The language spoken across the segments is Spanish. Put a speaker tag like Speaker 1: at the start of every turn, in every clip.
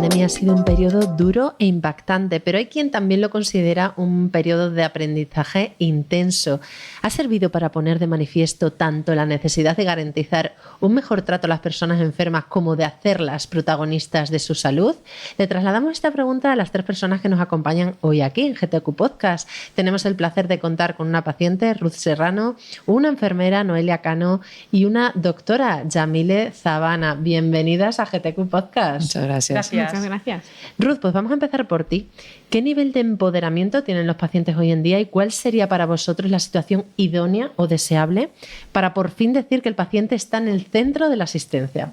Speaker 1: pandemia ha sido un periodo duro e impactante, pero hay quien también lo considera un periodo de aprendizaje intenso. ¿Ha servido para poner de manifiesto tanto la necesidad de garantizar un mejor trato a las personas enfermas como de hacerlas protagonistas de su salud? Le trasladamos esta pregunta a las tres personas que nos acompañan hoy aquí en GTQ Podcast. Tenemos el placer de contar con una paciente, Ruth Serrano, una enfermera, Noelia Cano, y una doctora, Yamile Zabana. Bienvenidas a GTQ Podcast.
Speaker 2: Muchas gracias.
Speaker 3: Muchas gracias.
Speaker 1: Ruth, pues vamos a empezar por ti. ¿Qué nivel de empoderamiento tienen los pacientes hoy en día y cuál sería para vosotros la situación idónea o deseable para por fin decir que el paciente está en el centro de la asistencia?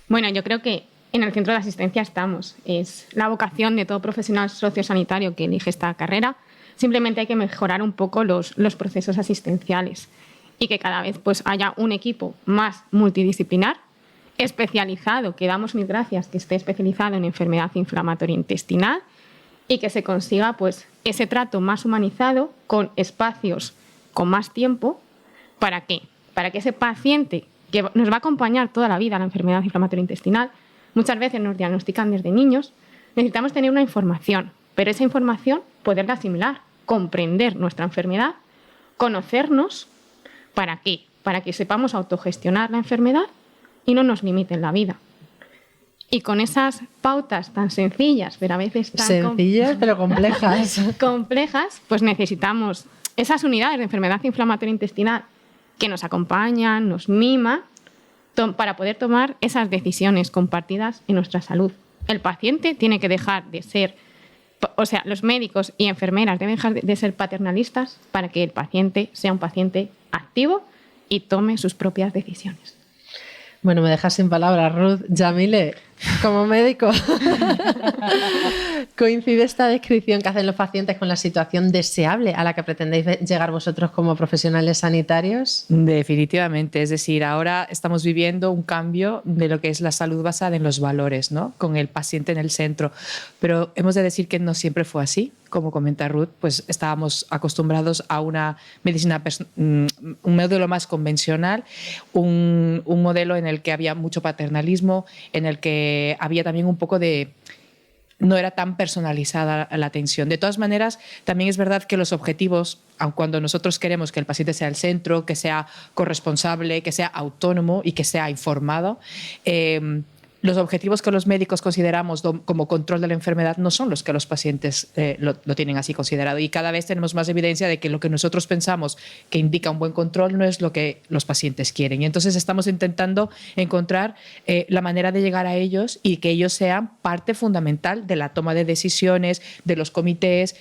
Speaker 3: Bueno, yo creo que en el centro de la asistencia estamos. Es la vocación de todo profesional sociosanitario que elige esta carrera. Simplemente hay que mejorar un poco los procesos asistenciales y que cada vez pues, haya un equipo más multidisciplinar, especializado, que damos mil gracias que esté especializado en enfermedad inflamatoria intestinal y que se consiga pues, ese trato más humanizado con espacios con más tiempo. ¿Para qué? Para que ese paciente que nos va a acompañar toda la vida la enfermedad inflamatoria intestinal, muchas veces nos diagnostican desde niños, necesitamos tener una información, pero esa información poderla asimilar, comprender nuestra enfermedad, conocernos. ¿Para qué? Para que sepamos autogestionar la enfermedad y no nos limiten la vida. Y con esas pautas tan sencillas, pero a veces tan
Speaker 1: sencillas pero complejas,
Speaker 3: pues necesitamos esas unidades de enfermedad inflamatoria intestinal que nos acompañan, nos miman, para poder tomar esas decisiones compartidas en nuestra salud. El paciente tiene que dejar de ser, o sea, los médicos y enfermeras deben dejar de ser paternalistas para que el paciente sea un paciente activo y tome sus propias decisiones.
Speaker 1: Bueno, me dejas sin palabras, Ruth. Yamile, como médico, ¿coincide esta descripción que hacen los pacientes con la situación deseable a la que pretendéis llegar vosotros como profesionales sanitarios?
Speaker 2: Definitivamente. Es decir, ahora estamos viviendo un cambio de lo que es la salud basada en los valores, ¿no? Con el paciente en el centro. Pero hemos de decir que no siempre fue así. Como comenta Ruth, pues estábamos acostumbrados a una medicina, un modelo más convencional, un modelo en el que había mucho paternalismo, en el que había también un poco de... no era tan personalizada la atención. De todas maneras, también es verdad que los objetivos, aun cuando nosotros queremos que el paciente sea el centro, que sea corresponsable, que sea autónomo y que sea informado, los objetivos que los médicos consideramos como control de la enfermedad no son los que los pacientes lo tienen así considerado. Y cada vez tenemos más evidencia de que lo que nosotros pensamos que indica un buen control no es lo que los pacientes quieren. Y entonces estamos intentando encontrar la manera de llegar a ellos y que ellos sean parte fundamental de la toma de decisiones, de los comités,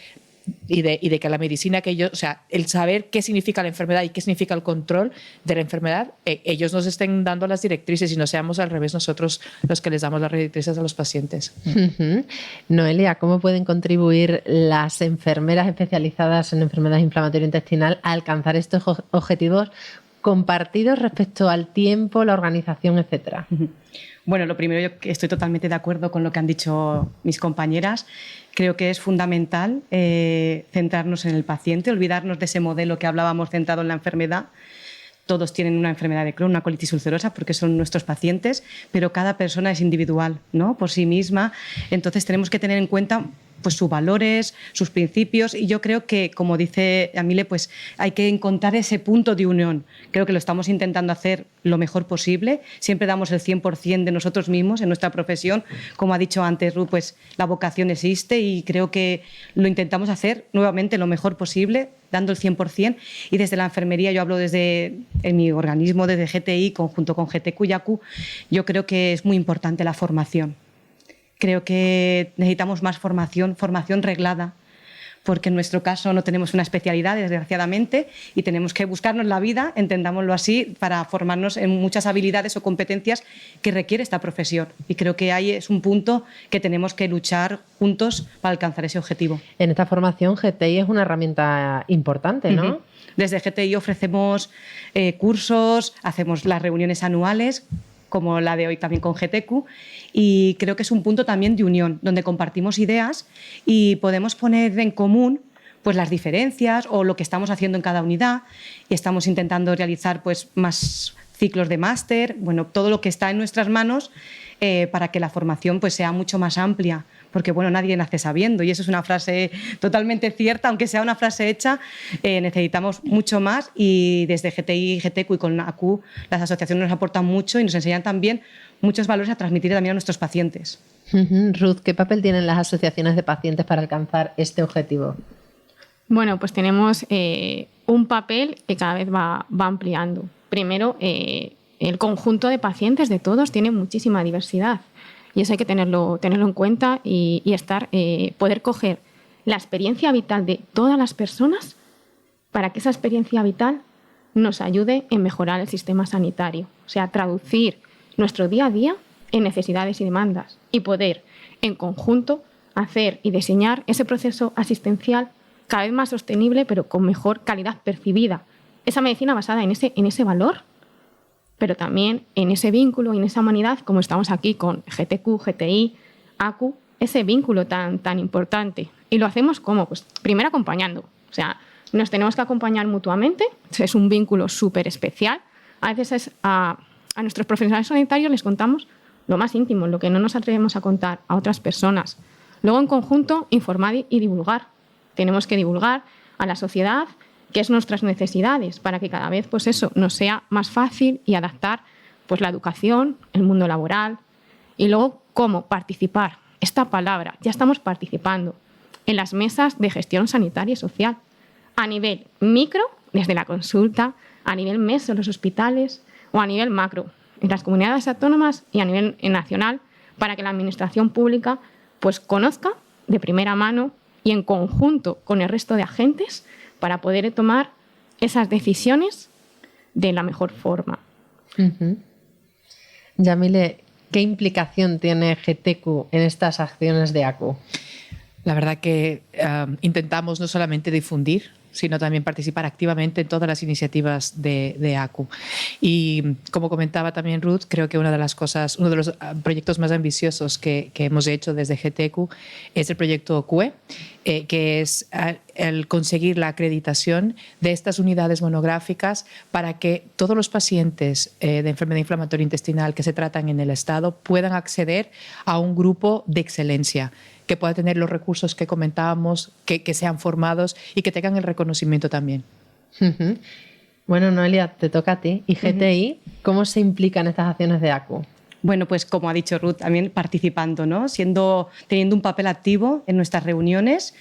Speaker 2: y de que la medicina que ellos, o sea, el saber qué significa la enfermedad y qué significa el control de la enfermedad, ellos nos estén dando las directrices y no seamos al revés nosotros los que les damos las directrices a los pacientes.
Speaker 1: Uh-huh. Noelia, ¿cómo pueden contribuir las enfermeras especializadas en enfermedad inflamatoria intestinal a alcanzar estos objetivos compartidos respecto al tiempo, la organización, etcétera?
Speaker 4: Bueno, lo primero, yo estoy totalmente de acuerdo con lo que han dicho mis compañeras. Creo que es fundamental centrarnos en el paciente, olvidarnos de ese modelo que hablábamos centrado en la enfermedad. Todos tienen una enfermedad de Crohn, una colitis ulcerosa, porque son nuestros pacientes, pero cada persona es individual, ¿no? Por sí misma. Entonces tenemos que tener en cuenta pues, sus valores, sus principios, y yo creo que, como dice Yamile, pues hay que encontrar ese punto de unión. Creo que lo estamos intentando hacer lo mejor posible. Siempre damos el 100% de nosotros mismos en nuestra profesión. Como ha dicho antes Ruth, pues la vocación existe y creo que lo intentamos hacer nuevamente lo mejor posible, dando el 100%. Y desde la enfermería, yo hablo en mi organismo, desde GTI, conjunto con GTQ y ACU, yo creo que es muy importante la formación. Creo que necesitamos más formación reglada, porque en nuestro caso no tenemos una especialidad, desgraciadamente, y tenemos que buscarnos la vida, entendámoslo así, para formarnos en muchas habilidades o competencias que requiere esta profesión. Y creo que ahí es un punto que tenemos que luchar juntos para alcanzar ese objetivo.
Speaker 1: En esta formación GTI es una herramienta importante, ¿no?
Speaker 4: Uh-huh. Desde GTI ofrecemos cursos, hacemos las reuniones anuales, como la de hoy también con GTQ, y creo que es un punto también de unión, donde compartimos ideas y podemos poner en común pues las diferencias o lo que estamos haciendo en cada unidad, y estamos intentando realizar pues más ciclos de máster, bueno, todo lo que está en nuestras manos para que la formación pues sea mucho más amplia, porque bueno, nadie nace sabiendo, y eso es una frase totalmente cierta, aunque sea una frase hecha, necesitamos mucho más, y desde GTI, GTQ y con ACU las asociaciones nos aportan mucho y nos enseñan también muchos valores a transmitir también a nuestros pacientes.
Speaker 1: Ruth, ¿qué papel tienen las asociaciones de pacientes para alcanzar este objetivo?
Speaker 3: Bueno, pues tenemos un papel que cada vez va ampliando. Primero, el conjunto de pacientes de todos tiene muchísima diversidad, y eso hay que tenerlo en cuenta y poder coger la experiencia vital de todas las personas para que esa experiencia vital nos ayude en mejorar el sistema sanitario. O sea, traducir nuestro día a día en necesidades y demandas, y poder en conjunto hacer y diseñar ese proceso asistencial cada vez más sostenible, pero con mejor calidad percibida. Esa medicina basada en ese valor, pero también en ese vínculo y en esa humanidad, como estamos aquí con GTQ, GTI, ACU, ese vínculo tan importante. Y lo hacemos ¿cómo? Pues primero acompañando. O sea, nos tenemos que acompañar mutuamente, es un vínculo súper especial. A veces a nuestros profesionales sanitarios les contamos lo más íntimo, lo que no nos atrevemos a contar a otras personas. Luego, en conjunto, informar y divulgar. Tenemos que divulgar a la sociedad qué es nuestras necesidades para que cada vez pues eso nos sea más fácil y adaptar pues la educación, el mundo laboral. Y luego, cómo participar. Esta palabra, ya estamos participando en las mesas de gestión sanitaria y social a nivel micro, desde la consulta, a nivel meso en los hospitales, o a nivel macro, en las comunidades autónomas y a nivel nacional, para que la administración pública pues conozca de primera mano y en conjunto con el resto de agentes para poder tomar esas decisiones de la mejor forma.
Speaker 1: Yamile, ¿qué implicación tiene GTQ en estas acciones de ACU?
Speaker 2: La verdad que intentamos no solamente difundir, sino también participar activamente en todas las iniciativas de ACU. Y como comentaba también Ruth, creo que uno de los proyectos más ambiciosos que hemos hecho desde GTQ es el proyecto QE, que es el conseguir la acreditación de estas unidades monográficas para que todos los pacientes de enfermedad inflamatoria intestinal que se tratan en el Estado puedan acceder a un grupo de excelencia, que pueda tener los recursos que comentábamos, que sean formados y que tengan el reconocimiento también.
Speaker 1: Bueno, Noelia, te toca a ti. ¿Y GTI cómo se implica en estas acciones de ACU?
Speaker 4: Bueno, pues como ha dicho Ruth, también participando, ¿no? Teniendo un papel activo en nuestras reuniones,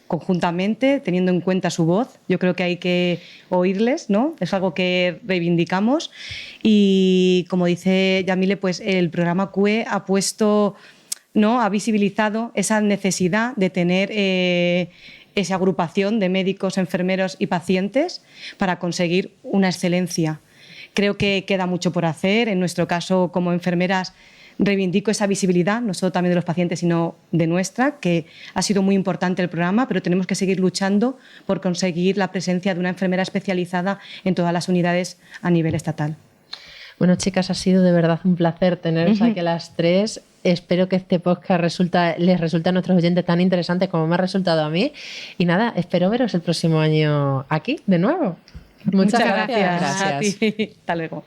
Speaker 4: conjuntamente, teniendo en cuenta su voz. Yo creo que hay que oírles, ¿no? Es algo que reivindicamos. Y como dice Yamile, pues el programa QE ha puesto, ¿no? Ha visibilizado esa necesidad de tener esa agrupación de médicos, enfermeros y pacientes para conseguir una excelencia. Creo que queda mucho por hacer. En nuestro caso, como enfermeras, reivindico esa visibilidad, no solo también de los pacientes, sino de nuestra, que ha sido muy importante el programa, pero tenemos que seguir luchando por conseguir la presencia de una enfermera especializada en todas las unidades a nivel estatal.
Speaker 1: Bueno, chicas, ha sido de verdad un placer teneros aquí a las tres. Espero que este podcast les resulte a nuestros oyentes tan interesante como me ha resultado a mí. Y nada, espero veros el próximo año aquí de nuevo. Muchas gracias.
Speaker 4: Gracias. A ti. Hasta luego.